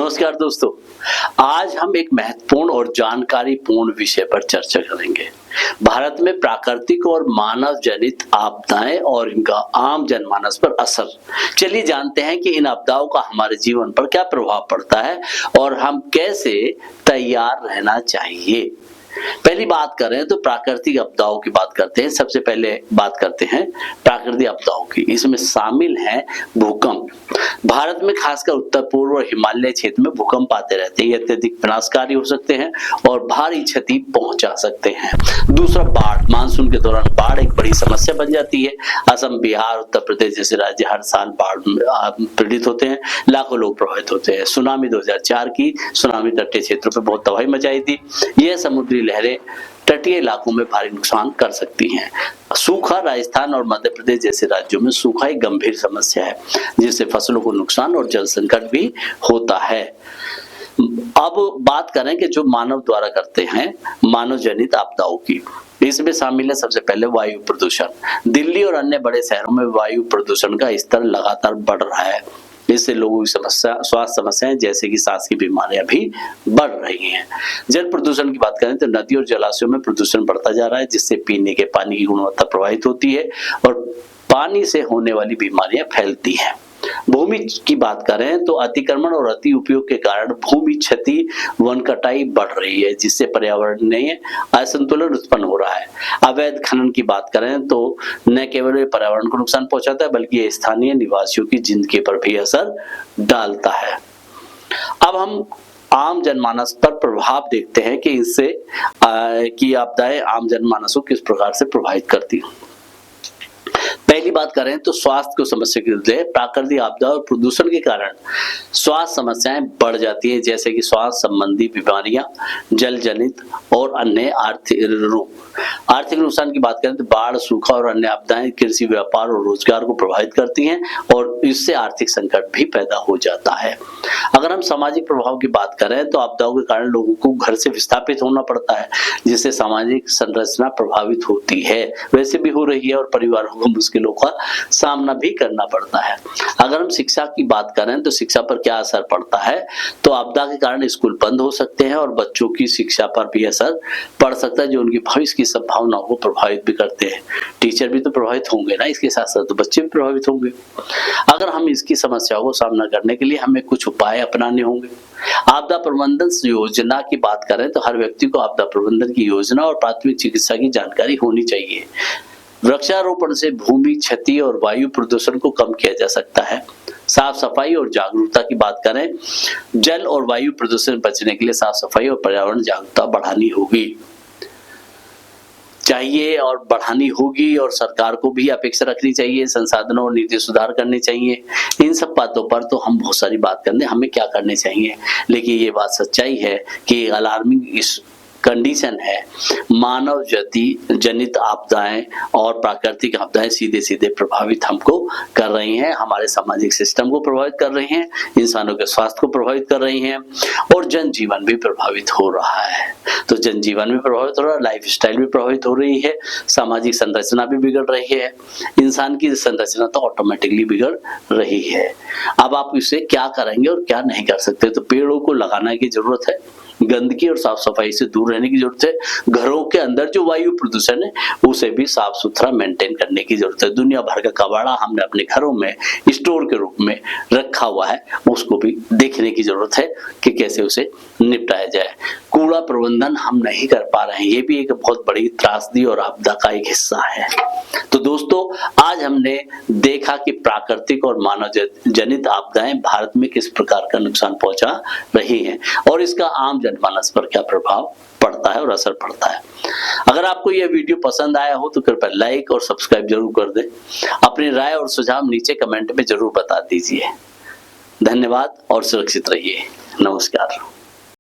नमस्कार दोस्तों, आज हम एक महत्वपूर्ण और जानकारीपूर्ण विषय पर चर्चा करेंगे। भारत में प्राकृतिक और मानव जनित आपदाएं और इनका आम जनमानस पर असर। चलिए जानते हैं कि इन आपदाओं का हमारे जीवन पर क्या प्रभाव पड़ता है और हम कैसे तैयार रहना चाहिए। पहली बात करें तो प्राकृतिक आपदाओं की बात करते हैं। सबसे पहले बात करते हैं प्राकृतिक आपदाओं की। इसमें शामिल है भूकंप। भारत में खासकर उत्तर पूर्व और हिमालय क्षेत्र में भूकंप आते रहते हैं। ये अत्यधिक विनाशकारी हो सकते हैं और भारी क्षति पहुंचा सकते हैं। दूसरा, बाढ़। मानसून के दौरान बाढ़ एक बड़ी समस्या बन जाती है। असम, बिहार, उत्तर प्रदेश जैसे राज्य हर साल बाढ़ पीड़ित होते हैं, लाखों लोग प्रभावित होते हैं। सुनामी 2004 की सुनामी तटीय क्षेत्रों पर बहुत तबाही मचाई थी। यह समुद्री लहरें तटीय इलाकों में भारी नुकसान कर सकती हैं। सूखा। राजस्थान और मध्य प्रदेश जैसे राज्यों में सूखा एक गंभीर समस्या है, जिससे फसलों को नुकसान और जल संकट भी होता है। अब बात करें कि जो मानव द्वारा करते हैं मानव जनित आपदाओं की। इसमें शामिल है सबसे पहले वायु प्रदूषण। दिल्ली और अन्य बड़े शहरों में वायु प्रदूषण का स्तर लगातार बढ़ रहा है। इससे लोगों की समस्या, स्वास्थ्य समस्याएं जैसे कि सांस की बीमारियां भी बढ़ रही हैं। जल प्रदूषण की बात करें तो नदी और जलाशयों में प्रदूषण बढ़ता जा रहा है, जिससे पीने के पानी की गुणवत्ता प्रभावित होती है और पानी से होने वाली बीमारियां फैलती हैं। भूमि की बात करें तो अतिक्रमण और अति उपयोग के कारण भूमि क्षति, वन कटाई बढ़ रही है, जिससे पर्यावरण में असंतुलन उत्पन्न हो रहा है। अवैध खनन की बात करें तो न केवल ये पर्यावरण को नुकसान पहुंचाता है, बल्कि ये स्थानीय निवासियों की जिंदगी पर भी असर डालता है। अब हम आम जनमानस पर प्रभाव देखते हैं कि इससे की आपदाएं आम जनमानस को किस प्रकार से प्रभावित करती हैं। पहली बात करें तो स्वास्थ्य को समस्या की वजह प्राकृतिक आपदा और प्रदूषण के कारण स्वास्थ्य समस्याएं बढ़ जाती है, जैसे कि स्वास्थ्य संबंधी बीमारियां, जल जनित और अन्य आर्थिक नुकसान की बात करें तो बाढ़, सूखा और अन्य आपदाएं कृषि, व्यापार और रोजगार को प्रभावित करती हैं और इससे आर्थिक संकट भी पैदा हो जाता है। अगर हम सामाजिक प्रभाव की बात करें तो आपदाओं के कारण लोगों को घर से विस्थापित होना पड़ता है, जिससे सामाजिक संरचना प्रभावित होती है, वैसे भी हो रही है और परिवारों को मुश्किलों का सामना भी करना पड़ता है। अगर हम शिक्षा की बात करें तो शिक्षा पर क्या असर पड़ता है, तो आपदा के कारण स्कूल बंद हो सकते हैं और बच्चों की शिक्षा पर भी असर पड़ सकता है, जो उनकी भविष्य की संभावनाओं को प्रभावित भी करते हैं। टीचर भी तो प्रभावित होंगे ना, इसके साथ साथ तो बच्चे भी प्रभावित होंगे। अगर हम इसकी समस्याओं को सामना करने के लिए हमें कुछ उपाय अपनाने होंगे। आपदा प्रबंधन योजना की बात करें तो हर व्यक्ति को आपदा प्रबंधन की योजना और प्राथमिक चिकित्सा की जानकारी होनी चाहिए। वृक्षारोपण से भूमि क्षति और वायु प्रदूषण को कम किया जा सकता है। साफ सफाई और जागरूकता की बात करें, जल और वायु प्रदूषण बचने के लिए साफ सफाई और पर्यावरण जागरूकता बढ़ानी होगी और सरकार को भी अपेक्षा रखनी चाहिए, संसाधनों और नीति सुधार करने चाहिए। इन सब बातों पर तो हम बहुत सारी बात करने हमें क्या करने चाहिए, लेकिन ये बात सच्चाई है कि अलार्मिंग इस कंडीशन है। मानव जनित आपदाएं और प्राकृतिक आपदाएं सीधे सीधे प्रभावित हमको कर रही हैं, हमारे सामाजिक सिस्टम को प्रभावित कर रही हैं, इंसानों के स्वास्थ्य को प्रभावित कर रही हैं और जनजीवन भी प्रभावित हो रहा है। तो जनजीवन भी प्रभावित हो रहा है, लाइफ स्टाइल भी प्रभावित हो रही है, सामाजिक संरचना भी बिगड़ रही है, इंसान की संरचना तो ऑटोमेटिकली बिगड़ रही है। अब आप इसे क्या करेंगे और क्या नहीं कर सकते, तो पेड़ों को लगाने की जरूरत है, गंदगी और साफ सफाई से दूर रहने की जरूरत है, घरों के अंदर जो वायु प्रदूषण है उसे भी साफ सुथरा मेंटेन करने की जरूरत है। दुनिया भर का कबाड़ा हमने अपने घरों में स्टोर के रूप में रखा हुआ है, उसको भी देखने की जरूरत है कि कैसे उसे निपटाया जाए। कूड़ा प्रबंधन हम नहीं कर पा रहे हैं, ये भी एक बहुत बड़ी त्रासदी और आपदा का एक हिस्सा है। तो दोस्तों, आज हमने देखा कि प्राकृतिक और मानव जनित आपदाएं भारत में किस प्रकार का नुकसान पहुंचा रही हैं और इसका आम जनमानस पर क्या प्रभाव पड़ता है और असर पड़ता है। अगर आपको यह वीडियो पसंद आया हो तो कृपया लाइक और सब्सक्राइब जरूर कर दें। अपनी राय और सुझाव नीचे कमेंट में जरूर बता दीजिए। धन्यवाद और सुरक्षित रहिए। नमस्कार।